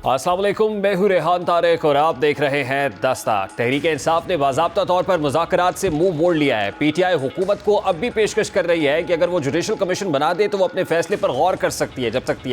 अस्सलाम वालेकुम, मैं हूं रेहान तारिक और आप देख रहे हैं दस्तक। तहरीक-ए-इंसाफ ने बाज़ाब्ता तौर पर मुज़ाकरात से मुंह मोड़ लिया है। पीटीआई हुकूमत को अब भी पेशकश कर रही है कि अगर वो जुडिशल कमीशन बना दे तो वो अपने फैसले पर गौर कर सकती है,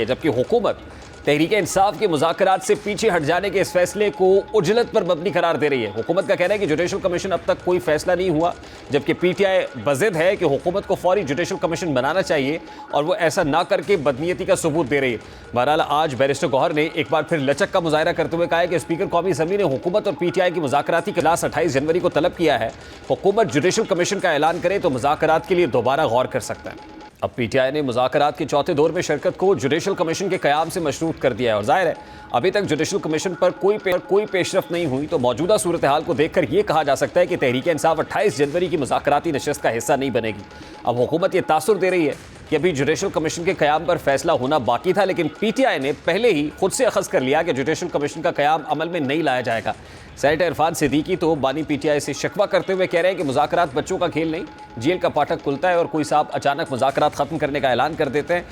जबकि हुकूमत तहरीक-ए-इंसाफ के मुज़ाकरात से पीछे हट जाने के इस फैसले को उजलत पर मबनी करार दे रही है। हुकूमत का कहना है कि जुडिशल कमीशन अब तक कोई फैसला नहीं हुआ, जबकि पीटीआई बज़िद है कि हुकूमत को फौरी जुडिशल कमीशन बनाना चाहिए और वो ऐसा ना करके बदनीयती का सबूत दे रही है। बहरहाल आज बैरिस्टर गौहर ने एक बार फिर लचक का मुजाहरा करते हुए कहा है कि स्पीकर कौमी असम्बली ने हुकूमत और पीटीआई की मुज़ाकराती इजलास 28 जनवरी को तलब किया है। हुकूमत जुडिशल कमीशन का ऐलान करे तो मुज़ाकरात के लिए दोबारा गौर कर सकता है। अब पीटीआई ने मुज़ाकरात के चौथे दौर में शिरकत को जुडिशल कमीशन के क़याम से मशरूत कर दिया है और जाहिर है अभी तक जुडिशल कमीशन पर कोई पेशरफ नहीं हुई तो मौजूदा सूरत हाल को देखकर यह कहा जा सकता है कि तहरीक-ए-इंसाफ 28 जनवरी की मुज़ाकराती नशस्त का हिस्सा नहीं बनेगी। अब हुकूमत ये तासुर दे रही है कि अभी जुडिशल कमीशन के क़याम पर फैसला होना बाकी था, लेकिन पीटीआई ने पहले ही खुद से अखज़ कर लिया कि जुडिशल कमीशन का क़याम अमल में नहीं लाया जाएगा। सेनेटर इरफान सिद्दीकी तो बानी पीटीआई से शिकवा करते हुए कह रहे हैं कि मुज़ाकरात बच्चों का खेल नहीं, जेल का फाटक खुलता है और कोई साहब अचानक मुज़ाकरात ख़त्म करने का ऐलान कर देते हैं।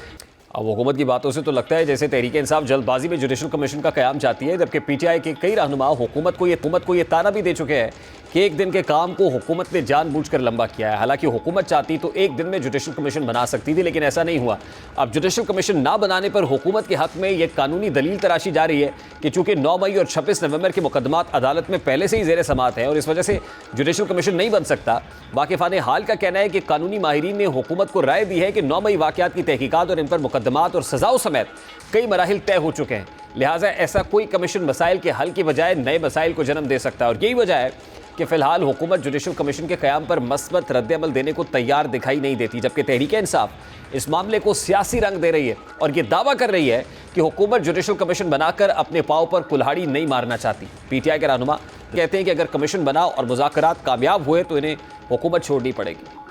अब हुकूमत की बातों से तो लगता है जैसे तहरीक-ए-इंसाफ जल्दबाजी में जुडिशल कमीशन का क़याम चाहती है, जबकि पीटीआई के कई रहनुमा हुकूमत को ये ताना भी दे चुके हैं कि एक दिन के काम को हुकूमत ने जानबूझकर लंबा किया है। हालांकि हुकूमत चाहती तो एक दिन में जुडिशल कमीशन बना सकती थी, लेकिन ऐसा नहीं हुआ। अब जुडिशल कमीशन ना बनाने पर हुकूमत के हक में यह कानूनी दलील तराशी जा रही है कि चूंकि 9 मई और 26 नवंबर के मुकदमात अदालत में पहले से ही ज़ेर समात है और इस वजह से जुडिशल कमीशन नहीं बन सकता। वाकिफ़ान हाल का कहना है कि कानूनी माहिरीन ने हुकूमत को राय दी है कि 9 मई वाक़यात की तहकीकात और इन पर मुकदमात और सज़ाओं समेत कई मराहिल तय हो चुके हैं, लिहाजा ऐसा कोई कमीशन मसाइल के हल की बजाय नए मसाइल को जन्म दे सकता है और यही वजह है कि फ़िलहाल हुकूमत जुडिशल कमीशन के क़याम पर मस्बत रद्द-ए-अमल देने को तैयार दिखाई नहीं देती, जबकि तहरीक-ए-इंसाफ इस मामले को सियासी रंग दे रही है और ये दावा कर रही है कि हुकूमत जुडिशल कमीशन बनाकर अपने पाँव पर कुल्हाड़ी नहीं मारना चाहती। पीटीआई के रहनुमा कहते हैं कि अगर कमीशन बना और मुज़ाकरात कामयाब हुए तो इन्हें हुकूमत छोड़नी पड़ेगी।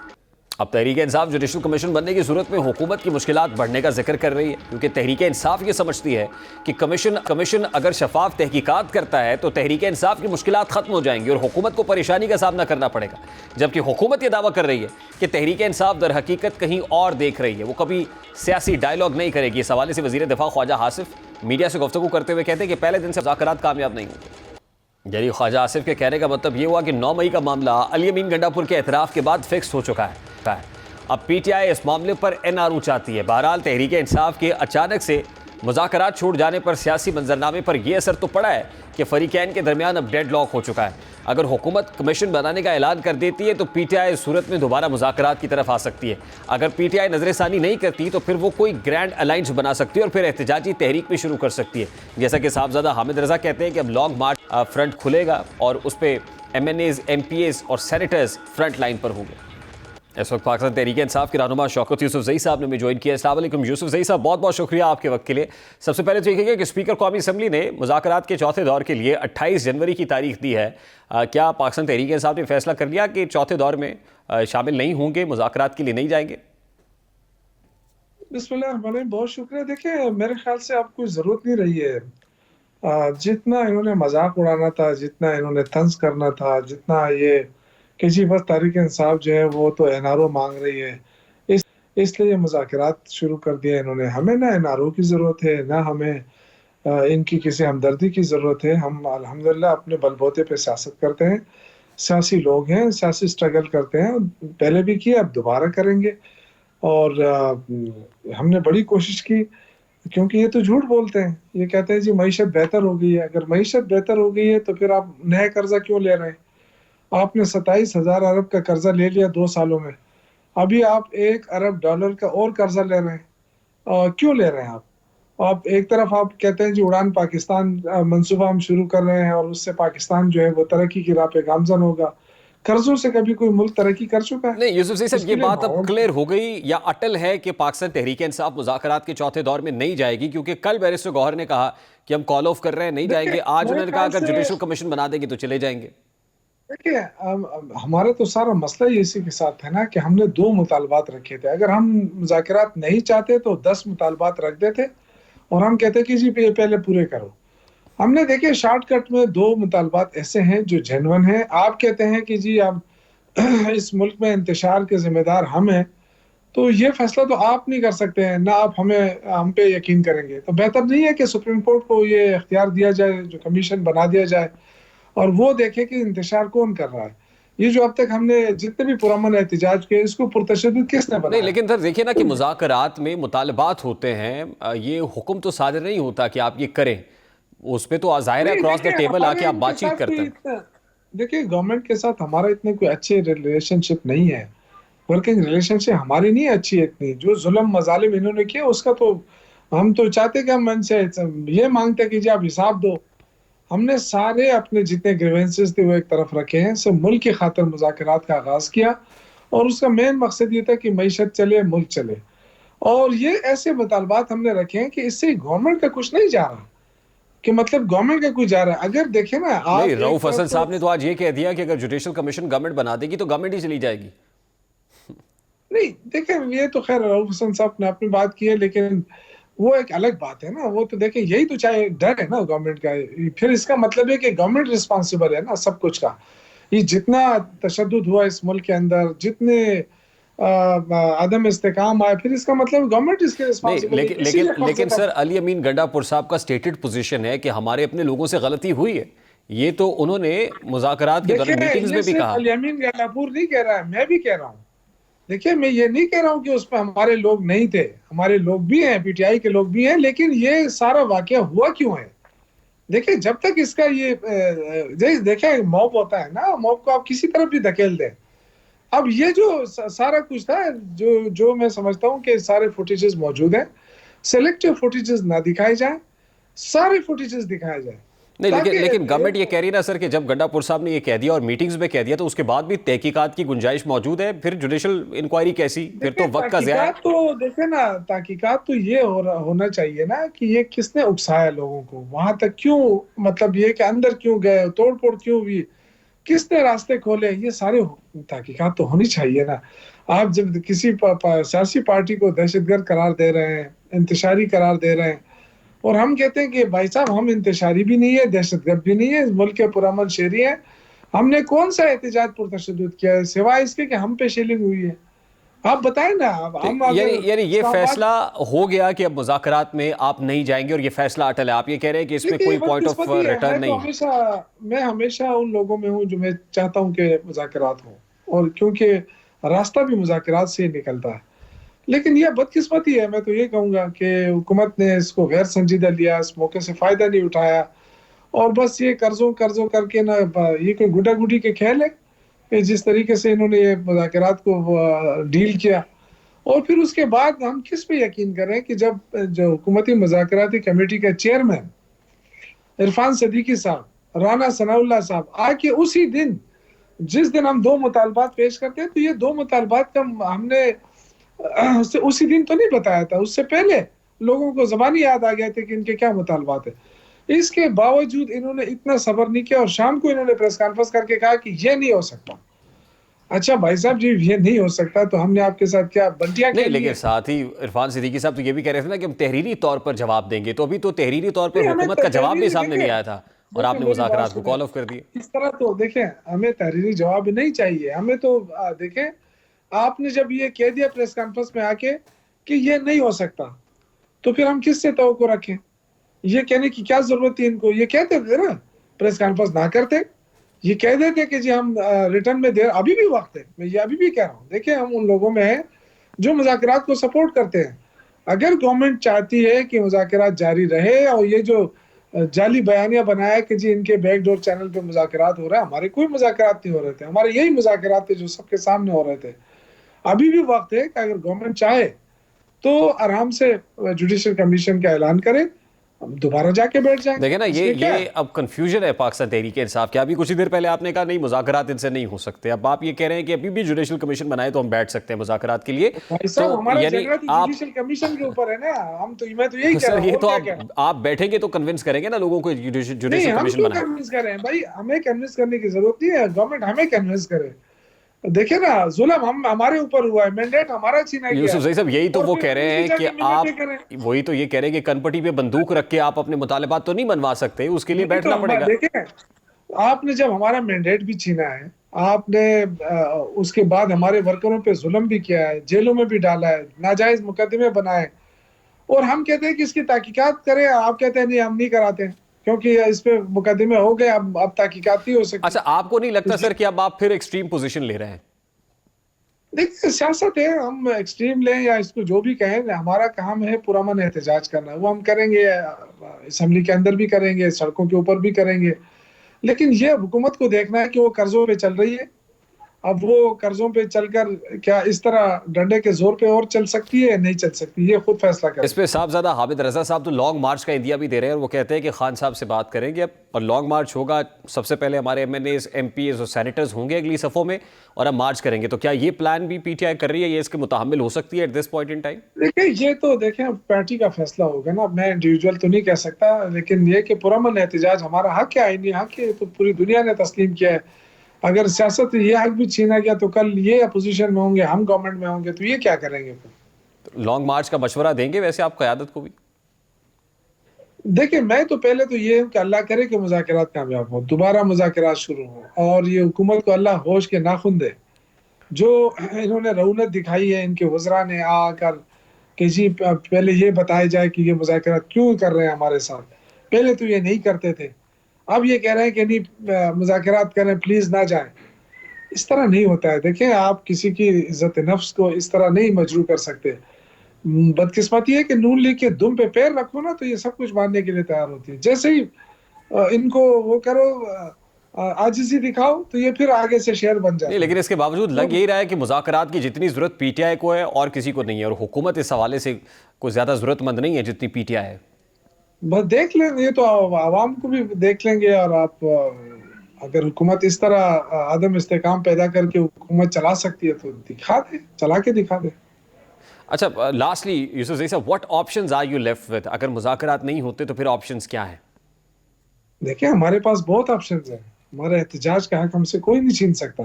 अब तहरीक-ए-इंसाफ जुडिशल कमीशन बनने की सूरत में हुकूमत की मुश्किलात बढ़ने का जिक्र कर रही है, क्योंकि तहरीक-ए-इंसाफ ये समझती है कि कमीशन अगर शफाफ तहकीकात करता है तो तहरीक-ए-इंसाफ की मुश्किलात ख़त्म हो जाएंगी और हुकूमत को परेशानी का सामना करना पड़ेगा। जबकि हुकूमत ये दावा कर रही है कि तहरीक-ए-इंसाफ दर हकीकत कहीं और देख रही है, वो कभी सियासी डायलॉग नहीं करेगी। इस हवाले से वज़ीर दिफा ख्वाजा आसिफ मीडिया से गुफ्तगू करते हुए कहते हैं कि पहले दिन से मुज़ाकरात कामयाब नहीं होंगे। यानी ख्वाजा आसिफ के कहने का मतलब ये हुआ कि 9 मई का मामला अली अमीन गंडापुर के एतराफ़ के बाद फिक्स हो चुका है। अब पीटीआई इस मामले पर एनआरओ चाहती है। बहरहाल तहरीक-ए-इंसाफ के अचानक से मुज़ाकरात छूट जाने पर सियासी मंजरनामे पर यह असर तो पड़ा है कि फ़रीक़ैन के दरमियान अब डेडलॉक हो चुका है। अगर हुकूमत कमीशन बनाने का ऐलान कर देती है तो पीटीआई इस सूरत में दोबारा मुज़ाकरात की तरफ आ सकती है। अगर पीटीआई नज़रसानी नहीं करती तो फिर वो कोई ग्रैंड अलाइंस बना सकती है और फिर एहतजाजी तहरीक भी शुरू कर सकती है। जैसा कि साहबजादा हामिद रज़ा कहते हैं कि अब लॉन्ग मार्च फ्रंट खुलेगा और उस पर MNAs, MPAs और सेनेटर्स फ्रंट लाइन पर होंगे। इस वक्त पाकिस्तान तहरीक-ए-इंसाफ के रहनुमा शौकत यूसुफ ज़ई साहब ने भी ज्वाइन किया। अस्सलाम वालेकुम यूसुफ ज़ई साहब, बहुत बहुत शुक्रिया आपके वक्त के लिए। सबसे पहले तो ये कहिए कि स्पीकर कौमी असम्बली ने मुज़ाकरात के चौथे दौर के लिए 28 जनवरी की तारीख दी है। क्या पाकिस्तान तहरीक-ए-इंसाफ ने फैसला कर लिया कि चौथे दौर में शामिल नहीं होंगे, मुज़ाकरात के लिए नहीं जाएंगे? बिस्मिल्लाह, बहुत शुक्रिया। देखिए, मेरे ख्याल से अब कोई ज़रूरत नहीं रही है। जितना इन्होंने मजाक उड़ाना था, जितना इन्होंने तंज करना था, जितना ये कि जी बस तहरीक-ए-इंसाफ जो है वो तो एनआरओ मांग रही है, इसलिए ये मुज़ाकरात शुरू कर दिया इन्होंने। हमें ना एनआरओ की ज़रूरत है, ना हमें इनकी किसी हमदर्दी की ज़रूरत है। हम अल्हम्दुलिल्लाह अपने बलबूते पे सियासत करते हैं, सियासी लोग हैं, सियासी स्ट्रगल करते हैं, पहले भी किया, अब दोबारा करेंगे। और हमने बड़ी कोशिश की, क्योंकि ये तो झूठ बोलते हैं। ये कहते हैं जी मईशत बेहतर हो गई है। अगर मईशत बेहतर हो गई है तो फिर आप नया कर्जा क्यों ले रहे हैं? आपने 27,000 अरब का कर्जा ले लिया 2 सालों में, अभी आप $1 अरब का और कर्जा ले रहे हैं। क्यों ले रहे हैं आप एक तरफ आप कहते हैं जी उड़ान पाकिस्तान मंसूबा हम शुरू कर रहे हैं और उससे पाकिस्तान जो है वो तरक्की की राह पे गामजन होगा। कर्जों से कभी कोई मुल्क तरक्की कर चुका है? नहीं यूसुफ साहब, ये बात अब क्लियर हो गई या अटल है कि पाकिस्तान तहरीक-ए-इंसाफ मुज़ाकरात के चौथे दौर में नहीं जाएगी? क्योंकि कल बैरिस्टर गौहर ने कहा कि हम कॉल ऑफ कर रहे हैं, नहीं जाएंगे। आज उन्होंने कहा अगर जुडिशल कमीशन बना देंगे तो चले जाएंगे। देखिए, हमारा तो सारा मसला ही इसी के साथ है ना कि हमने 2 मुतालबात रखे थे। अगर हम मुज़ाकरात नहीं चाहते तो 10 मुतालबात रख देते और हम कहते कि जी पहले पूरे करो। हमने देखिए शॉर्टकट में 2 मुतालबात ऐसे हैं जो जेन्युइन हैं। आप कहते हैं कि जी अब इस मुल्क में इंतशार के जिम्मेदार हम हैं, तो ये फैसला तो आप नहीं कर सकते हैं, ना आप हम पे यकीन करेंगे। तो बेहतर नहीं है कि सुप्रीम कोर्ट को ये इख्तियार दिया जाए, जो कमीशन बना दिया जाए, और वो देखे कि इंतशार कौन कर रहा है। ये जो अब तक हमने जितने भी पुरअमन एहतजाज किए, इसको पुरतशद्दुद किसने नहीं, बनाया? लेकिन सर देखिए ना कि मुज़ाकरात में मुतालबात होते हैं, ये हुक्म तो सादर नहीं होता कि आप ये करें। उस पे तो ज़ाहिर है नहीं अक्रॉस द देखिए, टेबल आके हमारे आप इनके बातचीत साथ करते कोई हैं। इतना, देखिए गवर्नमेंट के साथ हमारा इतने कोई अच्छे रिलेशनशिप नहीं है। वर्किंग रिलेशनशिप हमारी नहीं अच्छी है इतनी। जो जुल्म मजालिम इन्होंने किए उसका तो हम तो चाहते कि हम इनसे ये मांगते कि जी आप हिसाब दो। हमने सारे अपने जितने ग्रीवेंसेस थे वो एक तरफ रखे हैं, सब मुल्क की खातिर मुज़ाकरात का आगाज किया, और उसका मेन मकसद ये था कि मईशत चले, मुल्क चले। और ये ऐसे मुतालबात हमने रखे हैं कि इससे गवर्नमेंट का कुछ नहीं जा रहा, कि मतलब गवर्नमेंट का कुछ जा रहा है। अगर देखें ना नहीं, आप, एक रऊफ तरफ हसन तो साहब ने तो आज ये कह दिया कि अगर जुडिशल कमीशन गवर्नमेंट बना देगी तो गवर्नमेंट ही चली जाएगी। नहीं देखें, ये तो खैर रऊफ हसन साहब ने अपनी बात की है, लेकिन वो एक अलग बात है ना। वो तो देखें, यही तो चाहे डर है ना गवर्नमेंट का। फिर इसका मतलब है कि गवर्नमेंट रिस्पॉन्सिबल है ना सब कुछ का। ये जितना तशद्दुद हुआ इस मुल्क के अंदर, जितने आदम इस्तेकाम आए, फिर इसका मतलब गवर्नमेंट इसके नहीं, रिस्पॉन्सिबल है, लेकिन लेकिन इसीलिए कर्जे लेकिन का। सर अली अमीन गंडापुर साहब का स्टेटेड पोजीशन है कि हमारे अपने लोगों से गलती हुई है। ये तो उन्होंने मुज़ाकरात के दौरान देखिए, मीटिंग्स ये में भी सिर्फ कहा। अलियामीन गालापुर नहीं कह रहा है, मैं भी कह रहा हूँ। देखिए, मैं ये नहीं कह रहा हूँ कि उसमें हमारे लोग नहीं थे, हमारे लोग भी हैं, पीटीआई के लोग भी हैं, लेकिन ये सारा वाकया हुआ क्यों है? देखिए, जब तक इसका ये देखिए मॉब होता है ना, मॉब को आप किसी तरफ भी धकेल दें। अब ये जो सारा कुछ था, जो जो मैं समझता हूँ कि सारे फुटेजेस मौजूद हैं। सेलेक्टिव फुटेजेस ना दिखाए जाए, सारे फुटेजेस दिखाए जाए, नहीं, लेकिन ताकि लेकिन गवर्नमेंट ये एक, कह रही है ना सर कि जब गंडापुर साहब ने ये कह दिया और मीटिंग्स में कह दिया तो उसके बाद भी तहकीकात की गुंजाइश मौजूद है। फिर जुडिशल इंक्वायरी कैसी? फिर देखिए तो वक्त का ज़ाया है। तहकीकात तो, देखे ना, तहकीकात तो ये होना चाहिए ना कि ये किसने उकसाया लोगों को वहां तक, क्यों, मतलब ये कि अंदर क्यों गए, तोड़ फोड़ क्यों हुई, किसने रास्ते खोले, ये सारे तहकीकात तो होनी चाहिए ना। आप जब किसी सियासी पार्टी को दहशतगर्द करार दे रहे हैं, इंतशारी करार दे रहे हैं, और हम कहते हैं कि भाई साहब हम इंतशारी भी नहीं है, दहशतगर्द भी नहीं है, इस मुल्क के पुरअमन शहरी है, हमने कौन सा एहतजाज पुरतशद्दुद किया है सिवाय इसके कि हम पे शेलिंग हुई है? आप बताएं ना। अब तो हम यानी अगर यानी ये इस्लामाबाद, फैसला हो गया कि अब मुज़ाकरात में आप नहीं जाएंगे और ये फैसला अटल है। आप ये कह रहे हैं कि इसमें देखिए ये कोई पॉइंट ऑफ बदकिस्मती है। रिटर्न नहीं है। मैं हमेशा उन लोगों में हूँ जो मैं चाहता हूँ कि मुज़ाकरात हो, और क्योंकि रास्ता भी मुज़ाकरात से ही निकलता है। लेकिन यह बदकिस्मती है, मैं तो ये कहूंगा कि हुकूमत ने इसको गैर संजीदा लिया, इस मौके से फायदा नहीं उठाया, और बस ये कर्जों कर्जों करके ना, ये कोई गुड्डा गुड्डी के खेल है कि जिस तरीके से इन्होंने ये मुज़ाकरात को डील किया। और फिर उसके बाद हम किस पे यकीन करें कि जब जो हुकूमती मुज़ाकराती कमेटी का चेयरमैन इरफान सदीकी साहब, राना सनाउल्लाह साहब आके उसी दिन, जिस दिन हम दो मुतालबात पेश करते हैं, तो ये दो मुतालबात का हमने उसी दिन तो नहीं बताया था, उससे पहले लोगों को जबानी याद आ गए थे कि इनके क्या मुतालबात है। इसके बावजूद इन्होंने इतना सब्र नहीं किया, और शाम को इन्होंने प्रेस कॉन्फ्रेंस करके कहा कि ये नहीं हो सकता। अच्छा भाई साहब जी, ये नहीं हो सकता तो हमने आपके साथ क्या बंटियां नहीं, खेली लेकिन है? साथ ही इरफान सिद्दीकी साहब तो ये भी कह रहे थे ना कि हम तहरीरी तौर पर जवाब देंगे। तो अभी तो तहरीरी तौर पर नहीं, हमें हुकूमत का जवाब भी तहरीरी, सामने देखे नहीं आया था और देखे आपने मेरी बात मुज़ाकरात को सुने, कॉल ऑफ कर दिए। इस तरह तो देखें, हमें तहरीरी जवाब नहीं चाहिए। हमें तो देखें, आपने जब ये कह दिया प्रेस कॉन्फ्रेंस में आके कि ये नहीं हो सकता, तो फिर हम किससे तवक्को रखें? ये कहने की क्या जरूरत थी इनको? ये कहते थे ना, प्रेस कॉन्फ्रेंस ना करते, ये कह देते कि जी हम रिटर्न में दे, अभी भी वक्त है। मैं ये अभी भी कह रहा हूँ, देखिए हम उन लोगों में हैं जो मुज़ाकरात को सपोर्ट करते हैं। अगर गवर्नमेंट चाहती है कि मुज़ाकरात जारी रहे, और ये जो जाली बयानियां बनाया कि जी इनके बैकडोर चैनल पे मुज़ाकरात हो रहा है, हमारे कोई मुज़ाकरात नहीं हो रहे थे, हमारे यही मुज़ाकरात थे जो सबके सामने हो रहे थे। अभी भी वक्त है कि अगर गवर्नमेंट चाहे तो आराम से जुडिशल कमीशन का ऐलान करे, हम दोबारा जाके बैठ जाएंगे, देखिए ना, ये इसमें क्या ये है? अब कंफ्यूजन है पाकिस्तान तहरीक इंसाफ की। अभी कुछ ही देर पहले आपने कहा नहीं मुज़ाकरात इनसे नहीं हो सकते, अब आप ये कह रहे हैं कि अभी भी जुडिशल कमीशन बनाए तो हम बैठ सकते हैं मुज़ाकरात के लिए। भाई तो साहब, हमारा यानी झगड़ा तो आप जुडिशल कमीशन के ऊपर है ना। हम तो, मैं तो यही कह सर रहा हूँ, ये और तो क्या कह रहा हूँ। आप बैठेंगे तो कन्विंस करेंगे ना लोगों को नहीं, जुडिशल हम कमीशन क्यों बनाए। कन्विंस कर रहे हैं भाई? हमें कन्विंस करने की जरूरत नहीं है, गवर्नमेंट हमें कन्विंस करे। देखिए ना, जुल्म हम हमारे ऊपर हुआ है, मैंडेट हमारा छीना गया यूसुफ है, जई साहब यही तो और वो फिर कह हम रहे उनसे हैं कि जाके मिन्नतें आप करें। वही तो ये कह रहे हैं कि कनपटी पे बंदूक रख के आप अपने मुतालबात तो नहीं मनवा सकते, उसके लिए नहीं तो बैठना हम पड़ेगा। देखें, आपने जब हमारा मैंडेट भी छीना है, आपने उसके बाद हमारे वर्करों पे जुल्म भी किया है, जेलों में भी डाला है, नाजायज मुकदमे बनाए, और हम कहते हैं कि इसकी तहकीकात करें, आप कहते हैं नहीं हम नहीं कराते हैं, क्योंकि इस पे मुकदमे हो गए, अब तहकीकात नहीं हो सकती। अच्छा, आपको नहीं लगता सर कि अब आप फिर एक्सट्रीम पोजीशन ले रहे हैं? देखिए सियासत है, हम एक्सट्रीम लें या इसको जो भी कहें, हमारा काम है पुरअमन एहतजाज करना, वो हम करेंगे, असेंबली के अंदर भी करेंगे, सड़कों के ऊपर भी करेंगे। लेकिन ये हुकूमत को देखना है कि वो कर्जों पे चल रही है। अब वो कर्जों पे चलकर क्या इस तरह डंडे के जोर पे और चल सकती है या नहीं चल सकती, ये खुद फैसला करें। इस पे साहबजादा हामिद रजा साहब तो लॉन्ग मार्च का इंदिया भी दे रहे हैं और वो कहते हैं कि खान साहब से बात करेंगे अब, और लॉन्ग मार्च होगा। सबसे पहले हमारे एमएनएज, एमपीएज और सेनेटर्स होंगे अगली सफ़ों में और अब मार्च करेंगे। तो क्या ये प्लान भी पीटीआई कर रही है, ये इसके मुताहमिल हो सकती है at this point in time? देखिए ये तो देखें पार्टी का फैसला होगा ना, मैं इंडिविजुअल तो नहीं कह सकता, लेकिन ये कि पुरअमन एहतजाज हमारा हक है, आईनी हक है, तो पूरी दुनिया ने तस्लीम किया है। अगर सियासत से ये हक भी छीना गया तो कल ये अपोजिशन में होंगे, हम गवर्नमेंट में होंगे, तो ये क्या करेंगे फिर? लॉन्ग मार्च का मशवरा देंगे वैसे आप क़यादत को भी? देखिए मैं तो पहले तो ये हूँ कि अल्लाह करे कि मुज़ाकरात कामयाब हो, दोबारा मुज़ाकरात शुरू हो, और ये हुकूमत को अल्लाह होश के नाखुन दे। जो इन्होंने रऊनत दिखाई है इनके वज़रा ने आकर कि जी पहले ये बताया जाए कि ये मुज़ाकरात क्यों कर रहे हैं हमारे साथ, पहले तो ये नहीं करते थे, अब ये कह रहे हैं कि नहीं मुज़ाकरात करें, प्लीज ना जाएं। इस तरह नहीं होता है। देखिए आप किसी की इज्जत नफ्स को इस तरह नहीं मजरू कर सकते। बदकिस्मती है कि नून लीग के दुम पे पैर रखो ना तो ये सब कुछ मानने के लिए तैयार होती है। जैसे ही इनको वो करो, आजिज़ी दिखाओ, तो ये फिर आगे से शेर बन जाते नहीं, हैं। लेकिन इसके बावजूद लग यही रहा है कि मुज़ाकरात की जितनी ज़रूरत पीटीआई को है और किसी को नहीं है, और हुकूमत इस हवाले से कोई ज़्यादा ज़रूरतमंद नहीं है जितनी पीटीआई है। बस देख लें, ये तो आवाम को भी देख लेंगे, और आप अगर हुकूमत इस तरह आदम इस्तेकाम पैदा करके हुकूमत चला सकती है तो दिखा दे, चला के दिखा दे। अच्छा, लास्टली यूसुफ ज़ई साहब, what options are you left with? अगर मुज़ाकरात नहीं होते तो फिर ऑप्शंस क्या हैं? देखिए हमारे पास बहुत ऑप्शंस हैं, हमारे एहतजाज का हक हमसे कोई नहीं छीन सकता।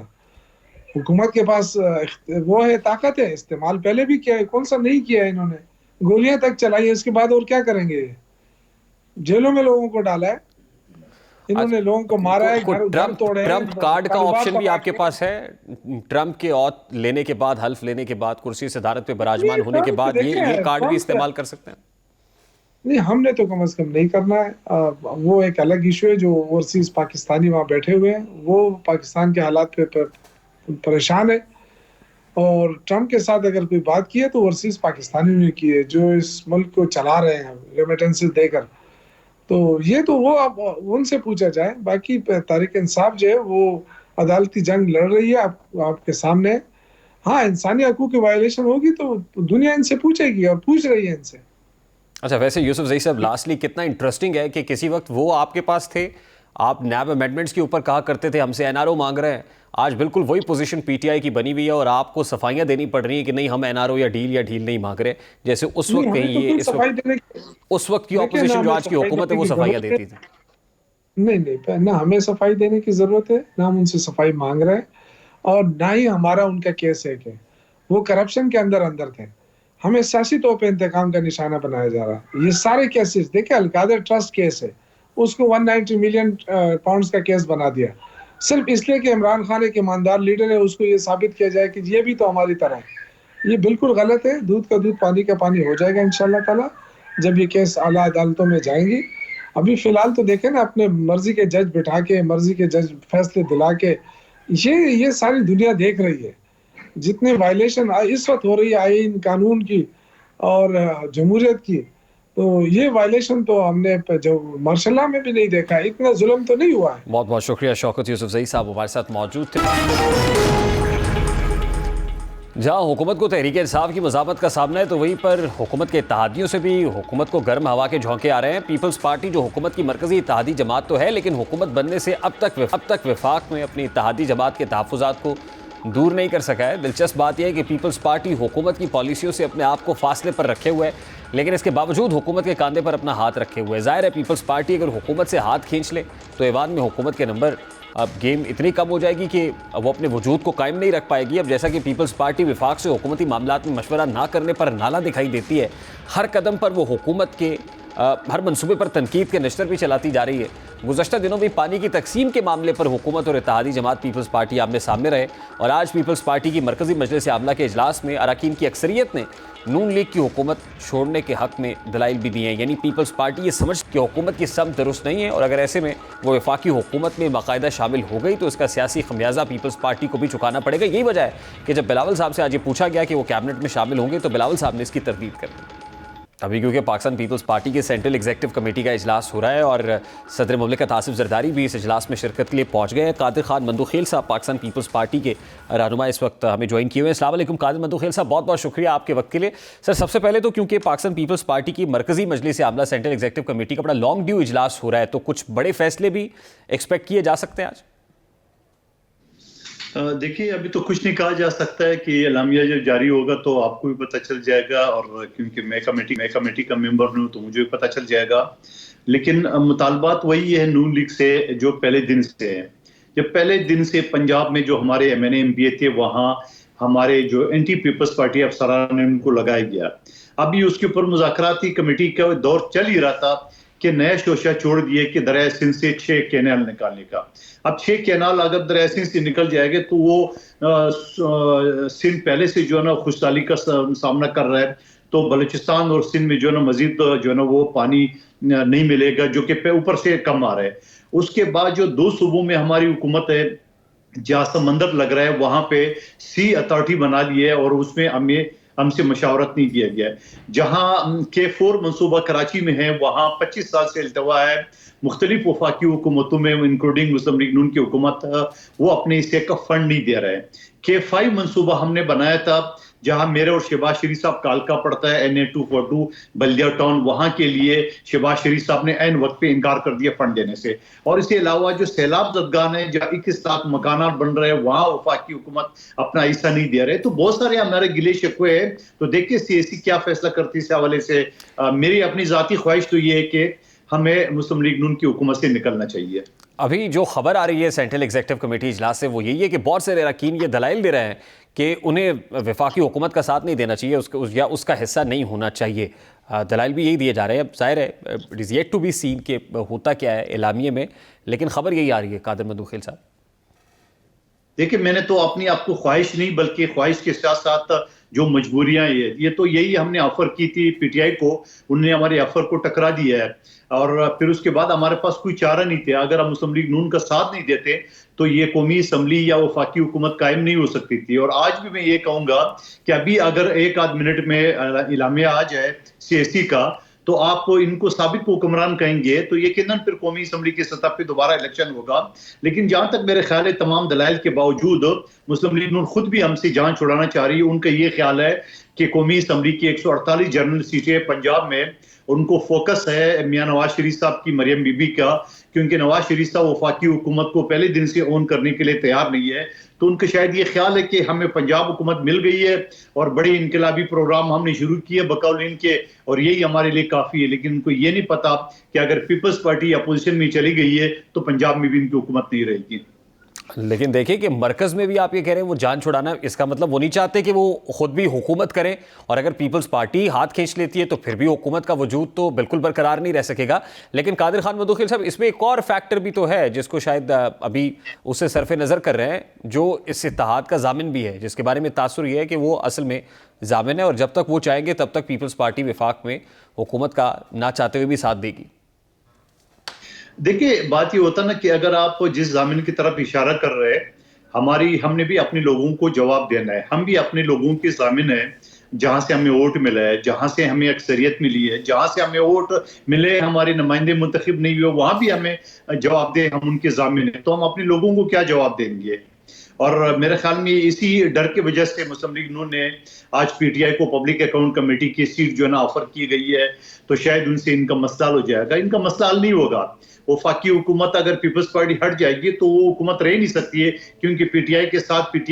हुकूमत के पास वो है, ताकत है, इस्तेमाल पहले भी किया है, कौन सा नहीं किया है इन्होंने, गोलियां तक चलाई है, इसके बाद और क्या करेंगे? जेलों में लोगों को डाला है इन्होंने, लोगों को मारा है, घर तोड़े हैं, ट्रम्प कार्ड का कारोबार ऑप्शन भी तबाह आपके किए। पास है? ट्रम्प के औत लेने के बाद, हल्फ लेने के बाद, कुर्सी सदारत पे बराजमान नहीं, होने के बाद ये देखें कार्ड भी ट्रम्प इस्तेमाल कर सकते हैं? नहीं, हमने तो कम से कम नहीं करना है। वो एक अलग इशू है, जो ओवरसीज पाकिस्तानी वहाँ बैठे हुए हैं, वो पाकिस्तान के हालात पे परेशान है, और ट्रम्प के साथ अगर कोई बात की है तो ओवरसीज पाकिस्तानी ने की है, जो इस मुल्क को चला रहे हैं रेमिटेंसेस देकर। तो ये तो वो आप उनसे पूछा जाए। बाकी तहरीक इंसाफ जो है वो अदालती जंग लड़ रही है, आपके सामने। हाँ, इंसानी हकूक की वायलेशन होगी तो दुनिया इनसे पूछेगी, और पूछ रही है इनसे। अच्छा, वैसे यूसुफ ज़ई साहब, लास्टली कितना इंटरेस्टिंग है कि किसी वक्त वो आपके पास थे, आप नैब अमेंडमेंट्स के ऊपर कहा करते थे हमसे एनआरओ मांग रहे हैं, आज बिल्कुल वही पोजीशन पीटीआई की बनी हुई है और आपको सफाइयां देनी पड़ रही है कि नहीं हम एनआरओ या ढील नहीं मांग रहे, जैसे उस नहीं, वक्त हमें कहीं तो ये कोई इस सफाई वक्त देने उस वक्त की देखिए ना, ऑपोजिशन जो हमें आज की सफाई हुकूमत है देने वो की सफाइयां जरूरत है। देती थी। नहीं, ना हमें सफाई देने की जरूरत है, ना हम उनसे सफाई मांग रहे हैं, और ना ही हमारा उनका केस है कि वो करप्शन के अंदर अंदर थे। हमें सियासी तौर पे इंतकाम का निशाना बनाया जा रहा है। ये सारे केसेस देखिए, अलकादर ट्रस्ट केस है, उसको 190 मिलियन पाउंड्स का केस बना दिया, सिर्फ इसलिए कि इमरान खान एक ईमानदार लीडर है, उसको ये साबित किया जाए कि ये भी तो हमारी तरह है। ये बिल्कुल गलत है। दूध का दूध पानी का पानी हो जाएगा इंशाल्लाह ताला जब ये केस आला अदालतों में जाएंगी। अभी फिलहाल तो देखें ना, अपने मर्जी के जज बिठा के, मर्जी के जज फैसले दिला के, ये सारी दुनिया देख रही है। जितने वायलेशन इस वक्त हो रही है आईन कानून की और जमहूरियत की, तो ये वायलेशन तो हमने जो मार्शल में भी नहीं देखा है, इतना जुल्म तो नहीं हुआ है। बहुत बहुत शुक्रिया शौकत यूसुफ ज़ई साहब हमारे साथ मौजूद थे। जहां हुकूमत को तहरीक इंसाफ की मज़ामत का सामना है, तो वहीं पर हुकूमत के इत्तेहादियों से भी हुकूमत को गर्म हवा के झोंके आ रहे हैं। पीपल्स पार्टी जो हुकूमत की मरकज़ी इत्तेहादी जमात तो है, लेकिन हुकूमत बनने से अब तक वफाक में अपनी इत्तेहादी जमात के तहफ़्फ़ुज़ात को दूर नहीं कर सका है। दिलचस्प बात यह है कि पीपल्स पार्टी हुकूमत की पॉलिसियों से अपने आप को फासले पर रखे हुए है, लेकिन इसके बावजूद हुकूमत के कंधे पर अपना हाथ रखे हुए है। ज़ाहिर है पीपल्स पार्टी अगर हुकूमत से हाथ खींच ले तो ऐवान में हुकूमत के नंबर अब गेम इतनी कम हो जाएगी कि वो अपने वजूद को कायम नहीं रख पाएगी। अब जैसा कि पीपल्स पार्टी विफाक से हुकूमती मामलात में मशवरा ना करने पर नाला दिखाई देती है, हर कदम पर वो हुकूमत के हर मंसूबे पर तनकीद के नश्तर भी चलाती जा रही है, गुज़श्ता दिनों में पानी की तकसीम के मामले पर हुकूमत और इत्तेहादी जमात पीपल्स पार्टी आमने सामने रहे और आज पीपल्स पार्टी की मरकजी मजलिस आमला के इजलास में अरकान की अक्सरियत ने नून लीग की हुकूमत छोड़ने के हक में दलाइल भी दिए हैं। यानी पीपल्स पार्टी ये समझ कि हुकूमत की सम दुरुस्त नहीं है और अगर ऐसे में वो वफाकी हुकूमत में बाकायदा शामिल हो गई तो इसका सियासी खमियाजा पीपल्स पार्टी को भी चुकाना पड़ेगा। यही वजह है कि जब बिलावल साहब से आज ये पूछा गया कि वो कैबिनेट में शामिल होंगे तो बिलावल साहब ने इसकी तरदीद कर दी। अभी क्योंकि पाकिस्तान पीपल्स पार्टी के सेंट्रल एग्जीक्यूटिव कमेटी का इजलास हो रहा है और सदर मुमलिकत आसिफ जरदारी भी इस इजलास में शिरकत के लिए पहुंच गए हैं। कादिर खान मंदुखेल साहब पाकिस्तान पीपल्स पार्टी के रहनुमा इस वक्त हमें ज्वाइन किए हुए हैं। अस्सलाम वालेकुम कादिर मंदुखेल साहब, बहुत बहुत शुक्रिया आपके वक्त के लिए। सर, सबसे पहले तो क्योंकि पाकिस्तान पीपल्स पार्टी की मरकजी मजलिस आमला सेंट्रल एग्जीक्यूटिव कमेटी का बड़ा लॉन्ग ड्यू इजलास हो रहा है, तो कुछ बड़े फैसले भी एक्सपेक्ट किए जा सकते हैं आज? देखिए, अभी तो कुछ नहीं कहा जा सकता है कि एलामिया जब जारी होगा तो आपको भी पता चल जाएगा और क्योंकि मैं कमेटी का मेंबर हूं तो मुझे भी पता चल जाएगा। लेकिन मुतालबात वही है नून लीग से जो पहले दिन से है। जब पहले दिन से पंजाब में जो हमारे MNA MBA थे वहां हमारे जो एंटी पीपल्स पार्टी अफसरान ने उनको लगाया गया। अभी उसके ऊपर मुज़ाकराती कमेटी का दौर चल ही रहा था कि नया शोशा छोड़ दिए कि दरिया सिंध से 6 कैनाल निकालने का। अब 6 कैनाल अगर दरिया सिंध से निकल जाएंगे तो वो सिंध पहले से जो है ना खुशहाली का सामना कर रहा है, तो बलूचिस्तान और सिंध में जो है ना मजीद जो है ना वो पानी नहीं मिलेगा जो कि ऊपर से कम आ रहा है। उसके बाद जो 2 सूबों में हमारी हुकूमत है जहाँ समंदर लग रहा है वहां पे सी अथॉरिटी बना ली है और उसमें हमसे मशावरत नहीं किया गया है। जहां K4 मनसूबा कराची में है वहां 25 साल से अल्तवा है मुख्तलिफ वफाकी हुकूमतों में इंक्लूडिंग मुस्लिम लीग नून की हुकूमत वो अपने हिस्से का फंड नहीं दे रहे हैं। K5 मनसूबा हमने बनाया था जहां मेरे और शहबाज शरीफ साहब कालका पड़ता है NA 242 बल्दिया टाउन, वहां के लिए शहबाज शरीफ साहब ने ऐन वक्त पे इनकार कर दिया फंड देने से। और इसके अलावा जो सैलाब ज़दगान है जहाँ 21 लाख मकानात बन रहे हैं वहां वफाकी हुकूमत अपना हिस्सा नहीं दे रहे। तो बहुत सारे हमारे गिले शिकवे हैं। तो देखिए CAC क्या फैसला करती है इस हवाले से। मेरी अपनी जाती ख्वाहिश तो ये है कि हमें मुस्लिम लीग नून की हुकूमत से निकलना चाहिए। अभी जो खबर आ रही है सेंट्रल एग्जीक्यूटिव कमेटी इजलास से वो यही है कि बहुत से अरकान ये दलाइल दे रहे हैं कि उन्हें वफाकी हुकूमत का साथ नहीं देना चाहिए या उसका हिस्सा नहीं होना चाहिए। दलाइल भी यही दिए जा रहे हैं। अब जाहिर है it is yet to be seen कि होता क्या है एलामिये में, लेकिन खबर यही आ रही है। कादिर मंदुखेल साहब, देखिए, मैंने तो अपनी आपको ख्वाहिश नहीं बल्कि ख्वाहिश के साथ साथ जो मजबूरियां ये तो यही हमने ऑफर की थी PTI को, उन्होंने हमारे ऑफर को टकरा दिया है और फिर उसके बाद हमारे पास कोई चारा नहीं था। अगर हम मुस्लिम लीग नून का साथ नहीं देते तो ये कौमी असम्बली या वफाकी हुकूमत कायम नहीं हो सकती थी। और आज भी मैं ये कहूंगा कि अभी अगर एक आध मिनट में इलामिया आ जाए CAC का तो आप इनको साबिक हुक्मरान कहेंगे तो यकीनन फिर कौमी असम्बली की सतह पे दोबारा इलेक्शन होगा। लेकिन जहां तक मेरे ख्याल है तमाम दलाइल के बावजूद मुस्लिम लीग नून खुद भी हमसे जान छुड़ाना चाह रही है। उनका ये ख्याल है कि कौमी असम्बली की 148 जनरल सीटें पंजाब में उनको फोकस है मियां नवाज शरीफ साहब की मरियम बीबी का, क्योंकि नवाज शरीफ साहब वफाकी हुकूमत को पहले दिन से ओन करने के लिए तैयार नहीं है। तो उनका शायद ये ख्याल है कि हमें पंजाब हुकूमत मिल गई है और बड़े इनकलाबी प्रोग्राम हमने शुरू किए बकौल इनके और यही हमारे लिए काफ़ी है। लेकिन उनको ये नहीं पता कि अगर पीपल्स पार्टी अपोजिशन में चली गई है तो पंजाब में भी इनकी हुकूमत नहीं रहेगी। लेकिन देखिए कि मरकज़ में भी आप ये कह रहे हैं वो जान छुड़ाना, इसका मतलब वो नहीं चाहते कि वो खुद भी हुकूमत करें और अगर पीपल्स पार्टी हाथ खींच लेती है तो फिर भी हुकूमत का वजूद तो बिल्कुल बरकरार नहीं रह सकेगा। लेकिन कादिर खान मंदुखेल साहब, इसमें एक और फैक्टर भी तो है जिसको शायद अभी उससे सरफे नज़र कर रहे हैं, जो इस इत्तेहाद का जामिन भी है, जिसके बारे में तासुर ये है कि वो असल में जामिन है और जब तक वो चाहेंगे तब तक पीपल्स पार्टी वफाक में हुकूमत का ना चाहते हुए भी साथ देगी। देखिए, बात ये होता ना कि अगर आप जिस जामिन की तरफ इशारा कर रहे हैं हमने भी अपने लोगों को जवाब देना है। हम भी अपने लोगों के जामिन है जहां से हमें वोट मिला है, जहां से हमें अक्सरियत मिली है, जहां से हमें वोट मिले हमारे नुमाइंदे मुंतखब नहीं हुए वहां भी हमें जवाब दे, हम उनके जामिन है। तो हम अपने लोगों को क्या जवाब देंगे? और मेरे ख्याल में इसी डर की वजह से मुस्लिम लीग नून ने आज PTI को पब्लिक अकाउंट कमेटी की सीट जो है ना ऑफर की गई है, तो शायद उनसे इनका मसला हल हो जाएगा। इनका मसला हल नहीं होगा। वफाकी हुकूमत अगर पीपल्स पार्टी हट जाएगी तो वो हुकूमत रह नहीं सकती है, क्योंकि PTI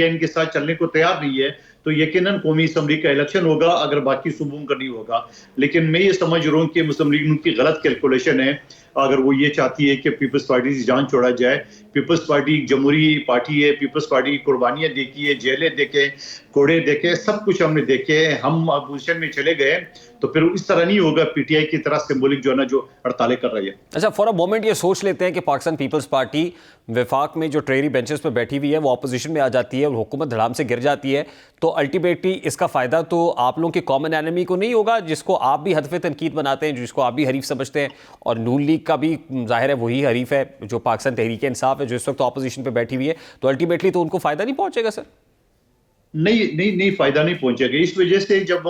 इनके साथ चलने को तैयार नहीं है। तो यकीनन कौमी असम्बली का इलेक्शन होगा अगर बाकी सूबों का नहीं होगा। लेकिन मैं ये समझ रहा हूँ कि मुस्लिम लीग नून की गलत कैलकुलेशन है अगर वो ये चाहती है कि पीपल्स पार्टी से जान छोड़ा जाए। पीपल्स पार्टी एक जमहूरी पार्टी है। पीपल्स पार्टी की कुर्बानियां देखी है, जेलें देखे, कोड़े देखे, सब कुछ हमने देखे। हम अपोजिशन में चले गए तो फिर इस तरह नहीं होगा पीटीआई की तरह सिंबॉलिक जो है ना जो हड़तालें कर रही है। अच्छा, फॉर अ मोमेंट ये सोच लेते हैं कि पाकिस्तान पीपल्स पार्टी विफाक में जो ट्रेरी बेंचेस पे बैठी हुई है वो ऑपोजिशन में आ जाती है और हुकूमत धड़ाम से गिर जाती है, तो अल्टीमेटली इसका फायदा तो आप लोगों के कॉमन एनिमी को नहीं होगा, जिसको आप भी हदफ तनकीद बनाते हैं, जिसको आप भी हरीफ समझते हैं, और नून लीग का भी जाहिर है वही हरीफ है जो पाकिस्तान तहरीक इंसाफ है जो इस वक्त ऑपोजिशन पे बैठी हुई है, तो अल्टीमेटली तो उनको फायदा नहीं पहुंचेगा सर? नहीं फायदा नहीं पहुंचेगा। इस वजह से जब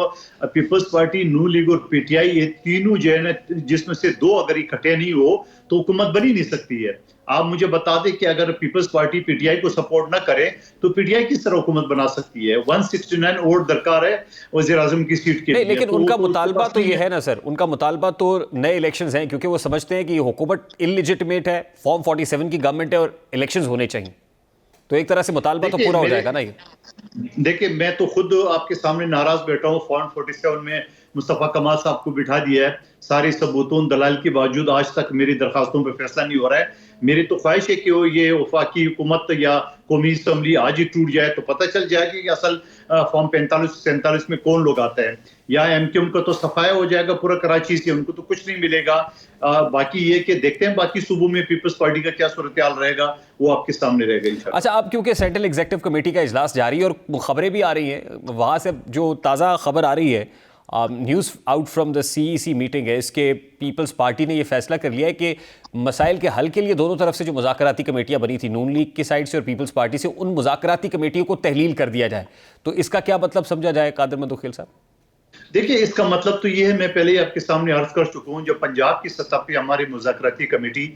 पीपल्स पार्टी, नून लीग और पीटीआई ये तीनों जो है ना, जिसमें से दो अगर इकट्ठे नहीं हो तो हुकूमत बनी नहीं सकती है। आप मुझे बता दें कि अगर पीपल्स पार्टी पीटीआई को सपोर्ट ना करे तो पीटीआई किस तरह हुकूमत बना सकती है? 169 वोट दरकार है वज़ीर आज़म की सीट के लिए। लेकिन उनका मुतालबा तो ये है ना सर, उनका मुतालबा तो नए इलेक्शंस हैं, क्योंकि वो समझते हैं कि हुकूमत इलिजिटिमेट है, फॉर्म 47 की गवर्नमेंट है और इलेक्शंस होने चाहिए, तो एक तरह से मुतालबा तो पूरा हो जाएगा ना ये। देखिए, मैं तो खुद आपके सामने नाराज बैठा हूँ। फॉर्म 47 में मुस्तफा कमाल साहब को बिठा दिया है, सारे सबूतों दलाल के बावजूद आज तक मेरी दरखास्तों पर फैसला नहीं हो रहा है। मेरी तो ख्वाहिश है कि वो ये वफाकी हुकूमत या कौमी असम्बली आज ही टूट जाए तो पता चल जाएगा कि असल फॉर्म 45-47 में कौन लोग आते हैं। या एमक्यूएम का तो सफाया हो जाएगा पूरा कराची से, उनको तो कुछ नहीं मिलेगा। बाकी ये कि देखते हैं बाकी सूबों में पीपल्स पार्टी का क्या सूरत हाल रहेगा, वो आपके सामने रहेगा इंशाल्लाह। अच्छा, अब क्योंकि सेंट्रल एग्जीक्यूटिव कमेटी का इजलास जारी है और खबरें भी आ रही हैं, वहाँ से जो ताज़ा खबर आ रही है, news out from the CEC meeting है, इसके पीपल्स पार्टी ने ये फैसला कर लिया है कि मसाइल के हल के लिए दोनों तरफ से जो मुज़ाकराती कमेटियां बनी थी, नून लीग की साइड से और पीपल्स पार्टी से, उन मुज़ाकराती कमेटियों को तहलील कर दिया जाए, तो इसका क्या मतलब समझा जाए कादिर मंदुखेल साहब? देखिए, इसका मतलब तो ये है, मैं पहले ही आपके सामने अर्ज कर चुका हूँ, जब पंजाब की सतह पे हमारी मुज़ाकराती कमेटी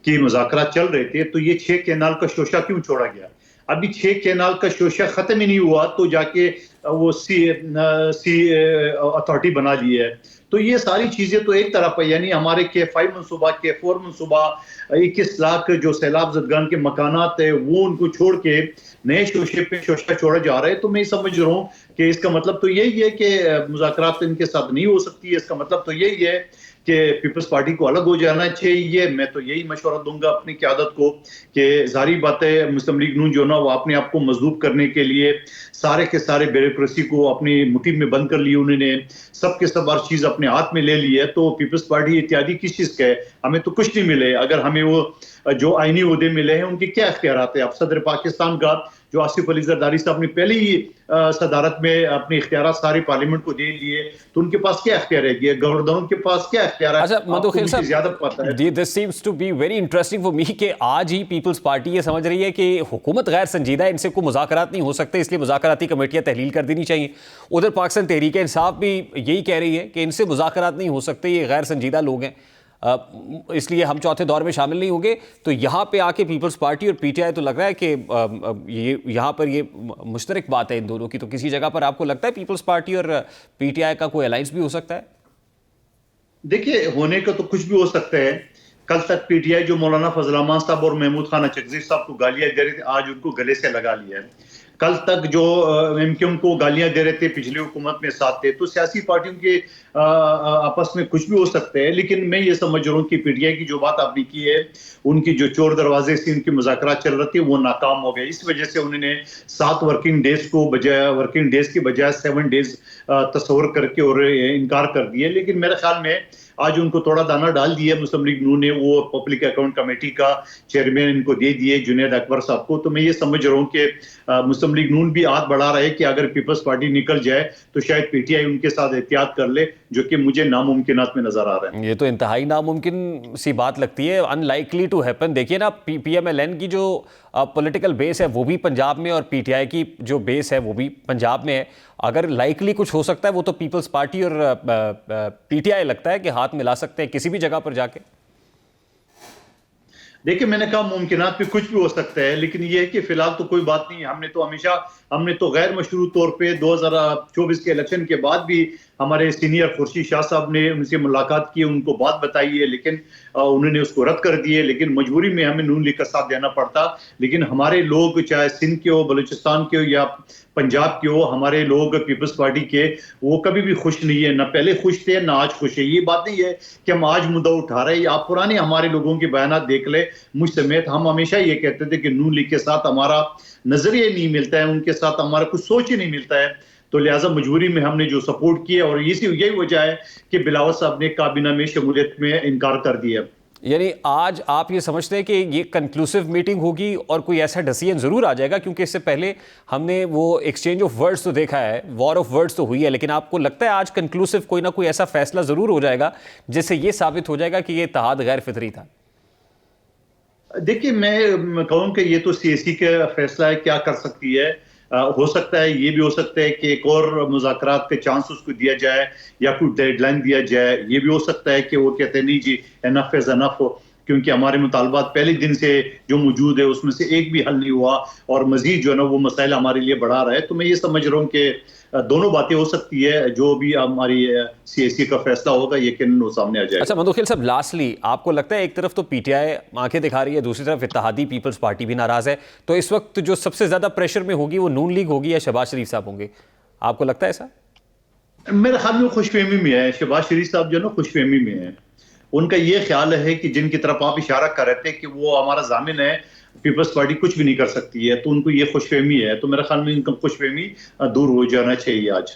की मुज़ाकरात चल रहे थे तो ये 6 कैनाल का शोशा क्यों छोड़ा गया? अभी 6 कैनाल का शोशा खत्म ही नहीं हुआ तो जाके वो सी अथॉरिटी बना ली है। तो ये सारी चीजें तो एक तरफ है, यानी हमारे K5 मनसूबा, K4 मनसूबा, 21 लाख जो सैलाब ज़दगान के मकानात है वो उनको छोड़ के नए शोशे पे शोशा छोड़ा जा रहा है। तो मैं समझ रहा हूँ कि इसका मतलब तो यही है कि मुज़ाकरात इनके साथ नहीं हो सकती है। इसका मतलब तो यही है कि पीपल्स पार्टी को अलग हो जाना चाहिए। मैं तो यही मशवरा दूंगा अपनी क़यादत को कि जारी बात है, मुस्लिम लीग नून जो ना वो अपने आप को मजबूत करने के लिए सारे के सारे ब्यूरोक्रेसी को अपनी मुट्ठी में बंद कर लिया उन्होंने, सब के सब हर चीज़ अपने हाथ में ले ली है। तो पीपल्स पार्टी इत्यादि किस चीज़ का है? हमें तो कुछ नहीं मिले। अगर हमें वो जो आईनी ओहदे मिले हैं उनके क्या इख्तियारात है? अब सदर पाकिस्तान का जो आसिफ अली जरदारी साहब ने पहले ही सदारत में अपने इख्तियारात सारी पार्लियामेंट को दे दिए, तो उनके पास क्या इख्तियार है? गवर्नरों के पास क्या इख्तियार है? अच्छा मंदुखेल साहब, ज्यादा पता है। This seems to be very interesting for me कि आज ही पीपल्स पार्टी ये समझ रही है कि हुकूमत गैर संजीदा है, इनसे कोई मुज़ाकरात नहीं हो सकते, इसलिए मुज़ाकराती कमेटियां तहलील कर देनी चाहिए। उधर पाकिस्तान तहरीक इंसाफ भी यही कह रही है कि इनसे मुज़ाकरात नहीं हो सकते, ये गैर संजीदा लोग हैं, इसलिए हम चौथे दौर में शामिल नहीं होंगे। तो यहाँ पे आके पीपल्स पार्टी और पीटीआई, तो लग रहा है कि ये यहाँ पर ये मुश्तरक बात है इन दोनों की, तो किसी जगह पर आपको लगता है पीपल्स पार्टी और पीटीआई का कोई अलायंस भी हो सकता है? देखिए, होने का तो कुछ भी हो सकता है। कल तक पीटीआई जो मौलाना फजल रहमान साहब और महमूद खान अचकज़ई साहब को गालियां दे रहे थे, आज उनको गले से लगा लिया है। कल तक जो एमक्यूएम को गालियां दे रहे थे, पिछली हुकूमत में साथ थे। तो सियासी पार्टियों के आपस में कुछ भी हो सकते हैं, लेकिन मैं ये समझ रहा हूँ कि पीटीआई की जो बात आपने की है, उनकी जो चोर दरवाजे से उनकी मुज़ाकरात चल रही थी वो नाकाम हो गए। इस वजह से उन्होंने 7 वर्किंग डेज की बजाय 7 डेज तस्वर करके और इनकार कर दिए। लेकिन मेरे ख्याल में आज उनको थोड़ा दाना डाल दिया मुस्लिम लीग नून ने, वो पब्लिक अकाउंट कमेटी का चेयरमैन इनको दे दिए जुनैद अकबर साहब को। तो मैं ये समझ रहा हूँ कि मुस्लिम लीग नून भी हाथ बढ़ा रहा है कि अगर पीपल्स पार्टी निकल जाए तो शायद पीटीआई उनके साथ एहतियात कर ले, जो कि मुझे नामुमकिनात में नजर आ रहा है। ये तो इंतहाई नामुमकिन सी बात लगती है, अनलाइकली टू हैपन। देखिए ना, पीएमएलएन की जो पॉलिटिकल बेस है वो भी पंजाब में और पीटीआई की जो बेस है वो भी पंजाब में है। अगर लाइकली कुछ हो सकता है वो तो पीपल्स पार्टी और पीटीआई लगता है कि हाथ मिला सकते हैं किसी भी जगह पर जाके। देखिए, मैंने कहा मुमकिनात पे कुछ भी हो सकता है, लेकिन ये है कि फिलहाल तो कोई बात नहीं। हमने तो गैर मशरू तौर पे 2024 के इलेक्शन के बाद भी हमारे सीनियर खुर्शीद शाह साहब ने उनसे मुलाकात की, उनको बात बताई है, लेकिन उन्होंने उसको रद्द कर दिए। लेकिन मजबूरी में हमें नून लीग का साथ देना पड़ता। लेकिन हमारे लोग, चाहे सिंध के हो, बलूचिस्तान के हो या पंजाब के हो, हमारे लोग पीपल्स पार्टी के, वो कभी भी खुश नहीं है, ना पहले खुश थे ना आज खुश है। ये बात नहीं है कि हम आज मुद्दा उठा रहे हैं। आप पुराने हमारे लोगों के बयान देख ले, मुझ समेत, हम हमेशा ये कहते थे कि नून लीग के साथ हमारा नजरिया नहीं मिलता है, उनके साथ हमारा कुछ सोच ही नहीं मिलता है। तो लिहाजा मजबूरी में हमने जो सपोर्ट किया, और यही वजह है कि बिलावल साहब ने काबीना में शमूलियत में इनकार कर दिया। यानी आज आप ये समझते हैं कि ये कंक्लूसिव मीटिंग होगी और कोई ऐसा डिसीजन जरूर आ जाएगा, क्योंकि इससे पहले हमने वो एक्सचेंज ऑफ वर्ड्स तो देखा है, वॉर ऑफ वर्ड्स तो हुई है, लेकिन आपको लगता है आज कंक्लूसिव कोई ना कोई ऐसा फैसला जरूर हो जाएगा जिससे ये साबित हो जाएगा कि ये इत्तेहाद गैर फितरी था? देखिए, मैं कहूँ कि ये तो सीएसी का फैसला है, क्या कर सकती है। हो सकता है, ये भी हो सकता है कि एक और मुज़ाकरात के चांस उसको दिया जाए या कोई डेडलाइन दिया जाए। ये भी हो सकता है कि वो कहते हैं नहीं जी, एनफ इज एनफ हो, क्योंकि हमारे मुतालबात पहले दिन से जो मौजूद है उसमें से एक भी हल नहीं हुआ और मजीद जो है ना वो मसाइल हमारे लिए बढ़ा रहा है। तो मैं ये समझ रहा हूँ कि दोनों बातें हो सकती है, जो भी हमारी सीएसी का फैसला होगा यकीनन वो सामने आ जाएगा। अच्छा मंदोखिल साहब, लास्टली आपको लगता है एक तरफ तो पीटीआई आंखें दिखा रही है, दूसरी तरफ इत्तेहादी पीपल्स पार्टी भी नाराज है, तो इस वक्त जो सबसे ज्यादा प्रेशर में होगी वो नून लीग होगी या शहबाज शरीफ साहब होंगे? आपको लगता है ऐसा? मेरे ख्याल में खुशफहमी में है। शहबाज शरीफ साहब जो है ना खुशफहमी में है। उनका ये ख्याल है कि जिनकी तरफ आप इशारा कर रहे थे कि वो हमारा जामिन है, पीपल्स पार्टी कुछ भी नहीं कर सकती है, तो उनको ये खुशफहमी है। तो मेरे ख्याल में इनका खुशफहमी दूर हो जाना चाहिए आज।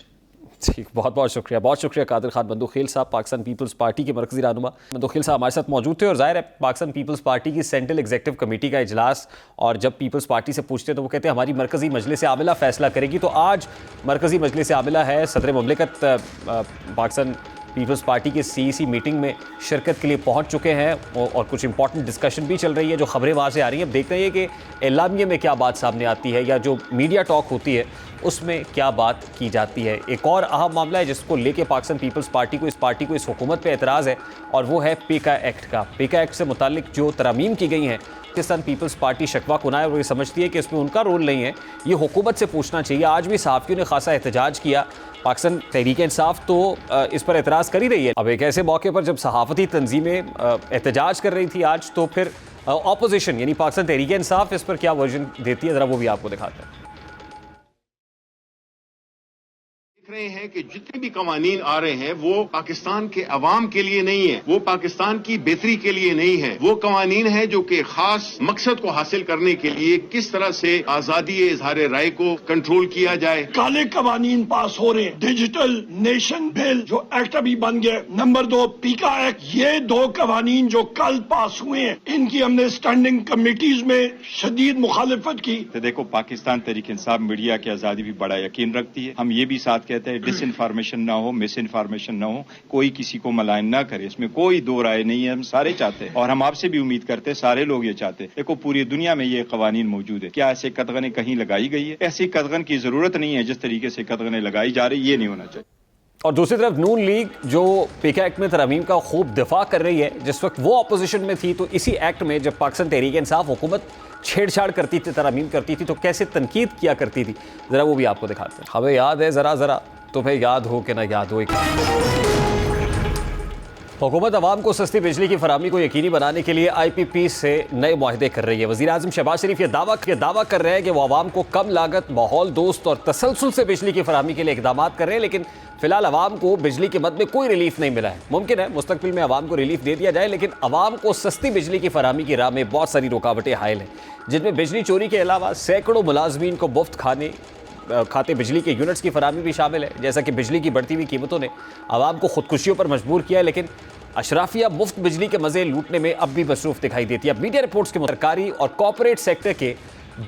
ठीक, बहुत बहुत शुक्रिया कादिर खान मंदोखिल साहब, पाकिस्तान पीपल्स पार्टी के मरकजी रहनुमा। मंदोखिल साहब हमारे साथ मौजूद थे और जाहिर है पाकिस्तान पीपल्स पार्टी की सेंट्रल एग्जीक्यूटिव कमेटी का इजलास, और जब पीपल्स पार्टी से पूछते हैं तो वो कहते हैं हमारी मरकजी मजलिस आमिला फैसला करेगी। तो आज मरकजी मजलिस आमिला है, सदर ममलिकत पाकिस्तान पीपल्स पार्टी की सीईसी मीटिंग में शिरकत के लिए पहुंच चुके हैं और कुछ इंपॉर्टेंट डिस्कशन भी चल रही है, जो खबरें वहाँ से आ रही हैं। अब देखते हैं कि एलामिया में क्या बात सामने आती है या जो मीडिया टॉक होती है उसमें क्या बात की जाती है। एक और अहम मामला है जिसको लेके पाकिस्तान पीपल्स पार्टी को इस हुकूमत पे एतराज़ है, और वो है पीका एक्ट का। पीका एक्ट से मुतालिक जो तरमीम की गई हैं, पाकिस्तान पीपल्स पार्टी शकवा कुनाय और ये समझती है कि इसमें उनका रोल नहीं है, ये हुकूमत से पूछना चाहिए। आज भी सहाफ़ियों ने खासा एहतजाज किया। पाकिस्तान तहरीक इंसाफ तो इस पर एतराज़ कर ही रही है। अब एक ऐसे मौके पर जब सहाफ़ती तंजीमें एहतजाज कर रही थी आज, तो फिर अपोजिशन यानी पाकिस्तान तहरीक इंसाफ इस पर क्या वर्जन देती है, ज़रा वो भी आपको दिखाते हैं। रहे हैं कि जितने भी कवानीन आ रहे हैं वो पाकिस्तान के अवाम के लिए नहीं है, वो पाकिस्तान की बेहतरी के लिए नहीं है। वो कवानीन है जो कि खास मकसद को हासिल करने के लिए किस तरह से आजादी इजहार राय को कंट्रोल किया जाए। काले कवानीन पास हो रहे हैं, डिजिटल नेशन बिल जो एक्ट अभी बन गया, नंबर 2 पीका एक्ट, ये 2 कवानीन जो कल पास हुए हैं इनकी हमने स्टैंडिंग कमेटीज में शदीद मुखालिफत की। तो देखो, पाकिस्तान तहरीक इंसाफ मीडिया की आजादी भी बड़ा यकीन रखती है। हम ये भी साथ कहते हैं डिस इन्फॉर्मेशन ना हो, मिस इन्फॉर्मेशन ना हो, कोई किसी को मलाइन ना करे, इसमें कोई दो राय नहीं है। हम सारे चाहते हैं और हम आपसे भी उम्मीद करते हैं, सारे लोग ये चाहते हैं। देखो, पूरी दुनिया में ये कवानीन मौजूद है। क्या ऐसे कदगने कहीं लगाई गई है? ऐसी कदगन की जरूरत नहीं है। जिस तरीके से कदगने लगाई जा रही, ये नहीं होना चाहिए। और दूसरी तरफ नून लीग जो पीका एक्ट में तरमीम का खूब दिफा कर रही है, जिस वक्त वो अपोजिशन में थी, तो इसी एक्ट में जब पाकिस्तान तहरीक इंसाफ हुकूमत छेड़छाड़ करती थी, तरमीम करती थी, तो कैसे तनकीद किया करती थी, ज़रा वो भी आपको दिखाते हैं। हमें याद है ज़रा तुम्हें याद हो कि ना याद हो, हुकूमत अवाम को सस्ती बिजली की फराहमी को यकीनी बनाने के लिए IPP से नए मुआहदे कर रही है। वज़ीर आज़म शहबाज शरीफ ये दावा कर रहे हैं कि वो अवाम को कम लागत, माहौल दोस्त और तसलसल से बिजली की फराहमी के लिए इक़दाम कर रहे हैं, लेकिन फिलहाल अवाम को बिजली की मद में कोई रिलीफ नहीं मिला है। मुमकिन है मुस्तकबिल में अवाम को रिलीफ दे दिया जाए, लेकिन अवाम को सस्ती बिजली की फराहमी की राह में बहुत सारी रुकावटें हायल हैं, जिनमें बिजली चोरी के अलावा सैकड़ों मुलाजमीन को मुफ्त खाते बिजली के यूनिट्स की फराहमी भी शामिल है। जैसा कि बिजली की बढ़ती हुई कीमतों ने आवाम को खुदकुशियों पर मजबूर किया है, लेकिन अशराफिया मुफ्त बिजली के मजे लूटने में अब भी मसरूफ दिखाई देती है। अब मीडिया रिपोर्ट्स के मुताबिक सरकारी और कॉर्पोरेट सेक्टर के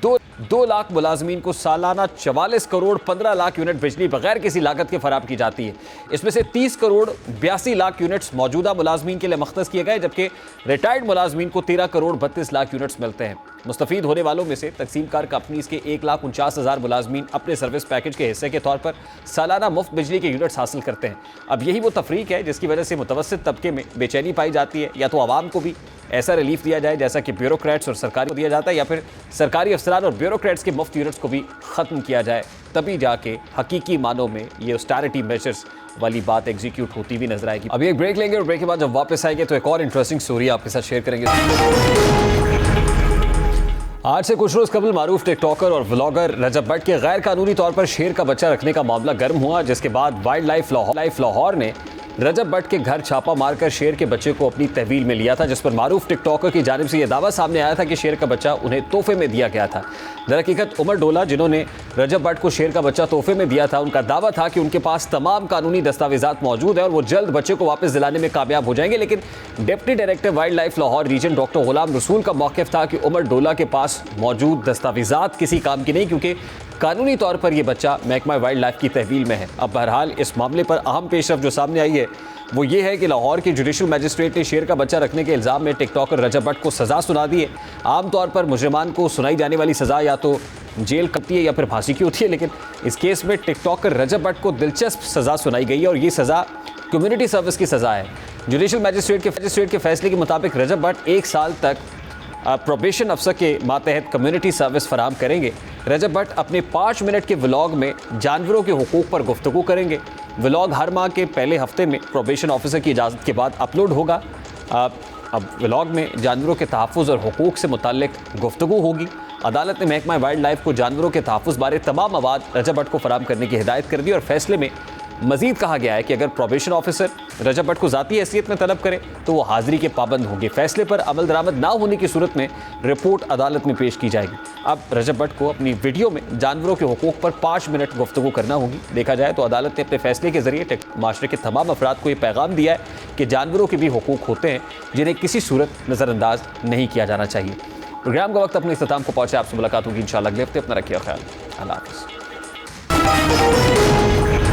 2 लाख मुलाजमीन को सालाना 44 करोड़ 15 लाख यूनिट बिजली बगैर किसी लागत के फराहम की जाती है। इसमें से 30 करोड़ 82 लाख यूनिट्स मौजूदा मुलाजमीन के लिए मख्तस किए गए, जबकि रिटायर्ड मुलाजमीन को 13 करोड़ 32 लाख यूनिट्स मिलते हैं। मुस्तफीद होने वालों में से तकसीम कार कंपनीज के 1,49,000 मुलाजमीन अपने सर्विस पैकेज के हिस्से के तौर पर सालाना मुफ्त बिजली के यूनिट्स हासिल करते हैं। अब यही वो तफरीक है जिसकी वजह से मुतवस्सित तबके में बेचैनी पाई जाती है। या तो आवाम को भी ऐसा रिलीफ दिया जाए जैसा कि ब्यूरोक्रेट्स और सरकारी को दिया जाता है, या फिर सरकारी अफसरान और ब्यूरोक्रेट्स के मुफ्त यूनिट्स को भी ख़त्म किया जाए, तभी जाके हकीकी मानों में ये ऑस्टेरिटी मेजर्स वाली बात एग्जीक्यूट होती भी नजर आएगी। अभी एक ब्रेक लेंगे और ब्रेक के बाद जब वापस आएंगे तो एक और इंटरेस्टिंग स्टोरी आपके साथ शेयर करेंगे। आज से कुछ रोज कबल मारूफ टिकटॉकर और व्लॉगर रजब भट्ट के गैर कानूनी तौर पर शेर का बच्चा रखने का मामला गर्म हुआ, जिसके बाद वाइल्ड लाइफ लाहौर ने रजब भट्ट के घर छापा मारकर शेर के बच्चे को अपनी तहवील में लिया था, जिस पर मारूफ टिकटॉकर की जानिब से यह दावा सामने आया था कि शेर का बच्चा उन्हें तोहफे में दिया गया था। दरहकीकत उमर डोला, जिन्होंने रजब भट्ट को शेर का बच्चा तोहफे में दिया था, उनका दावा था कि उनके पास तमाम कानूनी दस्तावेजात मौजूद है और वो जल्द बच्चे को वापस दिलाने में कामयाब हो जाएंगे। लेकिन deputy director wild life Lahore region doctor Ghulam Rasool का मौक़िफ़ था कि उमर डोला के पास मौजूद दस्तावेजात किसी काम की नहीं, क्योंकि कानूनी तौर पर यह बच्चा महकमा वाइल्ड लाइफ की तहवील में है। अब बहरहाल इस मामले पर अहम पेशरफ जो सामने आई है वो ये है कि लाहौर के जुडिशल मजिस्ट्रेट ने शेर का बच्चा रखने के इल्ज़ाम में टिकटॉकर रजब भट्ट को सज़ा सुना दी है। आमतौर पर मुजरिमान को सुनाई जाने वाली सज़ा या तो जेल कटती है या फिर फांसी की होती है, लेकिन इस केस में टिकटॉकर रजब भट्ट को दिलचस्प सज़ा सुनाई गई है और ये सज़ा कम्युनिटी सर्विस की सज़ा है। जुडिशल मजिस्ट्रेट के फैसले के मुताबिक रजब भट्ट 1 साल तक प्रोबेशन अफसर के मातहत कम्युनिटी सर्विस फराहम करेंगे। रजब भट्ट अपने 5 मिनट के व्लॉग में जानवरों के हुकूक पर गुफ्तगू करेंगे। व्लॉग हर माह के पहले हफ्ते में प्रोबेशन ऑफिसर की इजाज़त के बाद अपलोड होगा। अब व्लॉग में जानवरों के तहफ़्फ़ुज़ और हुकूक से मुताल्लिक गुफ्तगू होगी। अदालत ने महकमा वाइल्ड लाइफ को जानवरों के तहफ़्फ़ुज़ बारे तमाम मवाद रजब भट्ट को फराहम करने की हिदायत कर दी और फैसले में मजीद कहा गया है कि अगर प्रोबेशन ऑफिसर रजब भट्ट को ज़ाती हैसियत में तलब करे तो वो हाज़िरी के पाबंद होंगे। फैसले पर अमल दरामद ना होने की सूरत में रिपोर्ट अदालत में पेश की जाएगी। अब रजब भट्ट को अपनी वीडियो में जानवरों के हुकूक पर 5 मिनट गुफ्तगू करना होगी। देखा जाए तो अदालत ने अपने फैसले के जरिए माशरे के तमाम अफराद को ये पैगाम दिया है कि जानवरों के भी हुकूक होते हैं जिन्हें किसी सूरत नज़रअंदाज नहीं किया जाना चाहिए। प्रोग्राम का वक्त अपने इख्तिताम को पहुँचे। आपसे मुलाकात होगी इंशाअल्लाह अगले हफ्ते। अपना रखिए ख्याल। अल्लाह हाफ़िज़।